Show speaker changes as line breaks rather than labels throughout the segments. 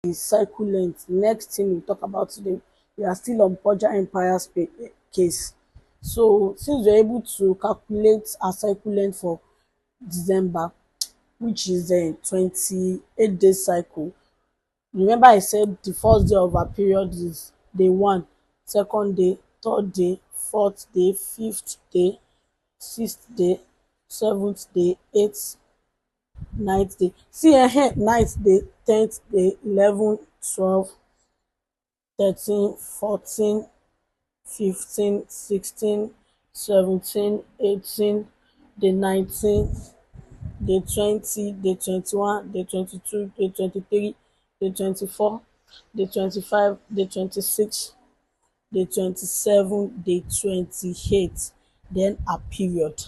the cycle length. Next thing we talk about today, we are still on Borgia Empire's case. So since we're able to calculate our cycle length for December, which is a 28-day cycle. Remember I said the first day of our period is day one, second day, third day, fourth day, fifth day, sixth day, seventh day, eighth, ninth day. See ninth day, tenth day, 11, 12, 13, 14, 15, 16, 17, 18, day 19, day 20, day 21, day 22, day 23, day 24, day 25, day 26, day 27, day 28, then a period.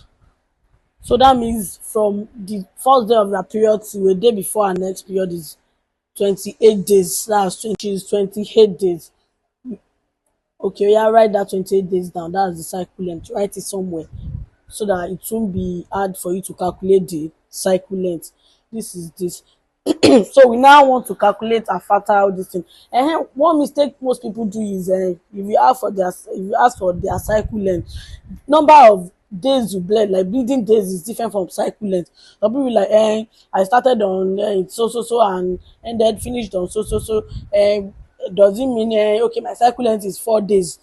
So that means from the first day of your period to a day before our next period is 28 days. That's 20, is 28 days. Okay, yeah, write that 28 days down. That's the cycle length. Write it somewhere so that it won't be hard for you to calculate the cycle length. This is this. So we now want to calculate a fertile this thing. And one mistake most people do is if you ask for their cycle length, number of days you bled, like bleeding days, is different from cycle length. Some people like I started on so and ended finished on so does it mean okay, my cycle length is 4 days?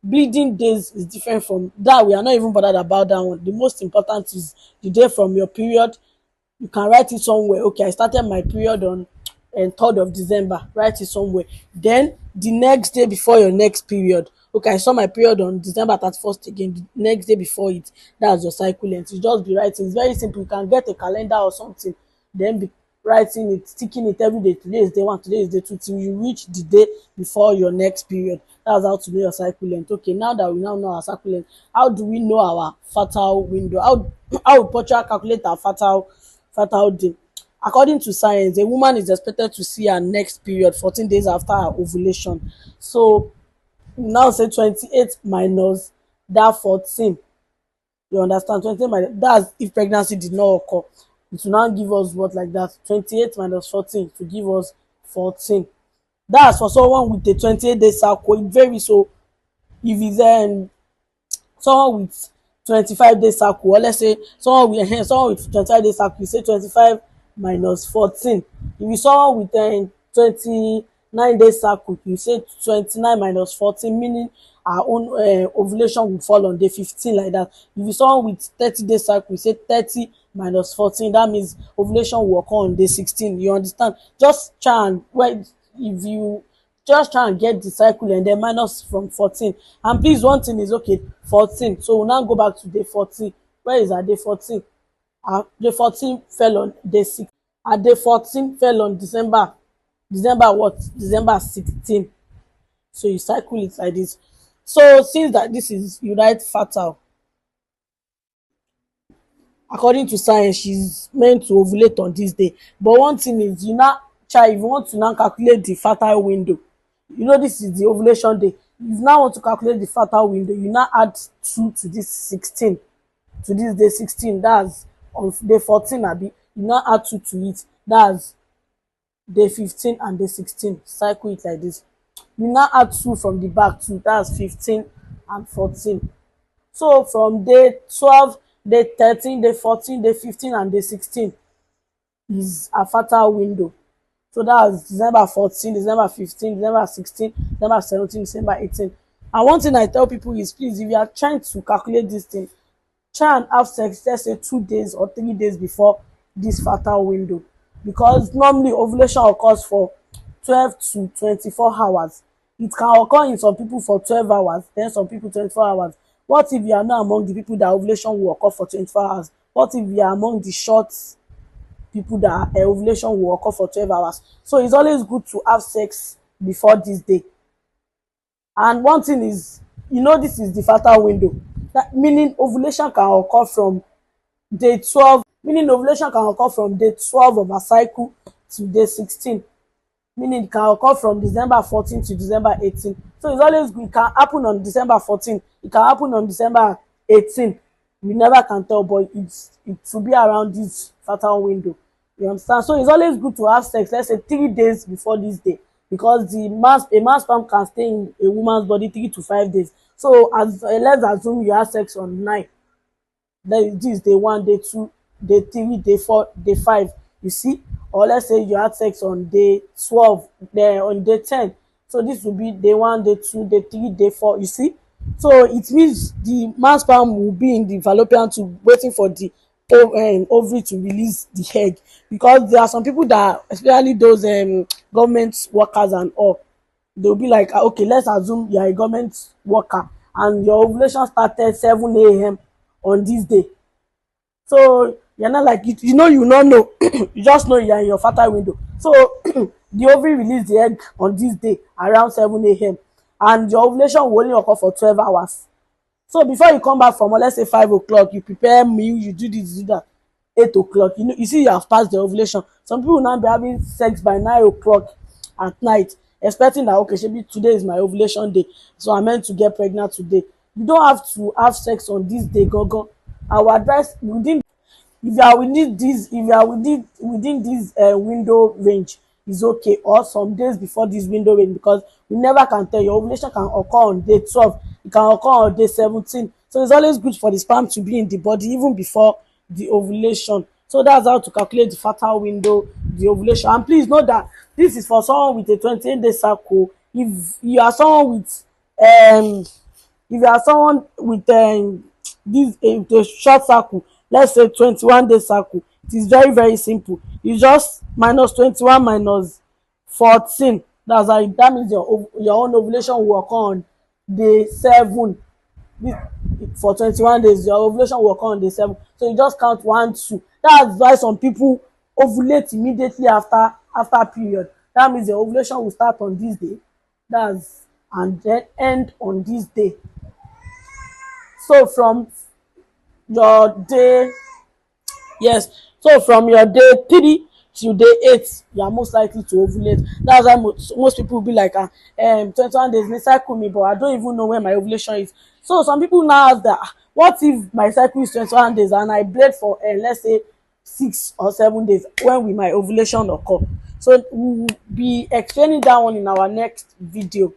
Bleeding days is different from that. We are not even bothered about that one. The most important is the day from your period. You can write it somewhere. Okay, I started my period on 3rd of December. Write it somewhere. Then the next day before your next period. Okay, I saw my period on December 31st again. The next day before it, that's your cycle length. You just be writing. It's very simple. You can get a calendar or something, then be writing it, sticking it every day. Today is day one, today is day two, till you reach the day before your next period. That's how to know your cycle length. Okay, now that we now know our cycle length, how do we know our fertile window? How would Portugal calculate our fertile day? According to science, a woman is expected to see her next period 14 days after her ovulation. So we now say 28 minus that 14. You understand? 28 minus, that's if pregnancy did not occur. It will now give us what, like that? 28 minus 14 to give us 14. That's for someone with a 28-day cycle. It varies. So if it's someone with 25-day cycle, or let's say someone with 25-day cycle, you say 25 minus 14. If it's someone with 29-day cycle, you say 29 minus 14, meaning our own ovulation will fall on day 15, like that. If it's someone with 30-day cycle, you say 30 minus 14. That means ovulation will occur on day 16. You understand? Just try and if you just try and get the cycle and then minus from 14. And please, one thing is, okay, 14, so we'll now go back to day 14. Where is our day 14? Day 14 fell on day 6. Our day 14 fell on December what? December 16. So you cycle it like this. So since that this is, you write fertile. According to science, she's meant to ovulate on this day. But one thing is, you now try, if you want to now calculate the fertile window, this is the ovulation day. If you now want to calculate the fertile window, you now add 2 to this 16, to this day 16. That's on day 14, abi. You now add 2 to it. That's day 15 and day 16. Cycle it like this. You now add 2 from the back too. That's 15 and 14. So from day 12, day 13, day 14, day 15, and day 16 is a fertile window. So that's December 14, December 15, December 16, December 17, December 18. And one thing I tell people is, please, if you are trying to calculate this thing, try and have sex, let's say 2 days or 3 days before this fertile window. Because normally ovulation occurs for 12 to 24 hours. It can occur in some people for 12 hours, then some people 24 hours. What if you are not among the people that ovulation will occur for 24 hours? What if you are among the short people that ovulation will occur for 12 hours? So it's always good to have sex before this day. And one thing is, this is the fertile window. That meaning ovulation can occur from day 12, meaning ovulation can occur from day 12 of a cycle to day 16. Meaning it can occur from December 14 to December 18. So it's always good. It can happen on December 14. It can happen on December 18. We never can tell, but it will be around this fertile window. You understand? So it's always good to have sex, let's say 3 days before this day, because a man's sperm can stay in a woman's body 3 to 5 days. So as let's assume you have sex on 9, then this is day 1, day 2, day 3, day 4, day 5. You see, or let's say you had sex on day 12, then on day 10. So this will be day 1, day 2, day 3, day 4. You see, so it means the man sperm will be in the fallopian tube waiting for the ovary to release the egg. Because there are some people that, especially those government workers and all, they'll be like, "Ah, okay, let's assume you're a government worker and your ovulation started 7 a.m. on this day." So you're not like, you not know. You just know you're in your fertile window. So the ovary release the egg on this day around 7 a.m. and your ovulation will only occur for 12 hours. So before you come back from, let's say, 5 o'clock, you prepare meal, you do this, you do that. 8 o'clock, you see you have passed the ovulation. Some people will now be having sex by 9 o'clock at night, expecting that, okay, maybe today is my ovulation day, so I'm meant to get pregnant today. You don't have to have sex on this day, gogo. Our advice within, if you are within this, if you are within this window range, is okay, or some days before this window range, because we never can tell. Your ovulation can occur on day 12, it can occur on day 17. So it's always good for the sperm to be in the body even before the ovulation. So that's how to calculate the fertile window, the ovulation. And please note that this is for someone with a 28-day cycle. If you are someone with um if you are someone with this a short cycle, let's say 21-day cycle, it is very very simple. You just minus 21 minus 14. That means your own ovulation will occur on day 7. This, for 21 days, your ovulation will occur on day 7. So you just count 1 2. That's why some people ovulate immediately after period. That means the ovulation will start on this day, that's and then end on this day. So from your day, yes, so from your day 3 till day 8, you are most likely to ovulate. That's why most people will be like, 21 days may cycle me, but I don't even know when my ovulation is. So some people now ask that, what if my cycle is 21 days and I bled for let's say 6 or 7 days, when will my ovulation occur? So we will be explaining that one in our next video.